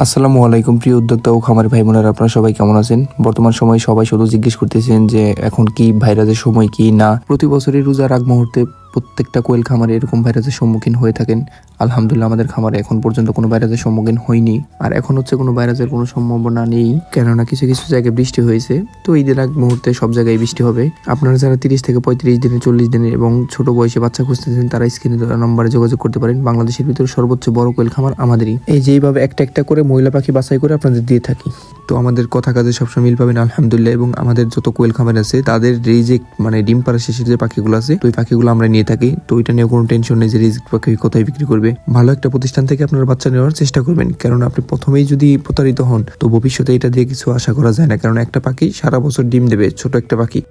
আসসালামু আলাইকুম প্রিয় উদ্যোক্তা ও খামারি ভাই বোনেরা, আপনারা সবাই কেমন আছেন? বর্তমান সময়ে সবাই শুধু জিজ্ঞেস করতেছেন যে এখন কি ভাইরাসের সময় কি না। প্রতি বছরই রোজার আগ মুহূর্তে প্রত্যেকটা কোয়েল খামারে এরকম ভাইরাসের সম্মুখীন হয়ে থাকেন। আলহামদুলিল্লাহ আমাদের খামারে এখন পর্যন্ত কোনো ভাইরাসের সম্মুখীন হয়নি, আর এখন হচ্ছে কোনো ভাইরাসের কোনো সম্ভাবনা নেই, কেননা কিছু কিছু জায়গায় বৃষ্টি হয়েছে। তো ঈদের আগ মুহূর্তে সব জায়গায় বৃষ্টি হবে। আপনারা যারা 30 থেকে 35 দিনের, 40 দিনের এবং ছোট বয়সে বাচ্চা খুঁজতেছেন তারা স্ক্রিনে দেওয়া নম্বরে যোগাযোগ করতে পারেন। বাংলাদেশের ভিতরে সর্বোচ্চ বড় কোয়েল খামার আমাদেরই। এই যেইভাবে একটা একটা করে মহিলা পাখি বাছাই করে আপনাদের দিয়ে থাকি, তো আমাদের কথা কাজে সবসময় মিল পাবেন আলহামদুলিল্লাহ। এবং আমাদের যত কোয়েল খামার আছে তাদের রিজেক্ট মানে ডিম পাড়া শেষের যে পাখিগুলো আছে, তো ওই পাখিগুলো আমরা নিয়ে থাকি। তো ওইটা নিয়ে কোনো টেনশন নেই যে রিজেক্ট পাখি কোথায় বিক্রি করবে। ভালো একটা প্রতিষ্ঠান থেকে আপনারা বাচ্চা নেওয়ার চেষ্টা করবেন, কারণ আপনি প্রথমেই যদি প্রতারিত হন তো ভবিষ্যতে এটা দিয়ে কিছু আশা করা যায় না, কারণ একটা পাখি সারা বছর ডিম দেবে, ছোট একটা পাখি।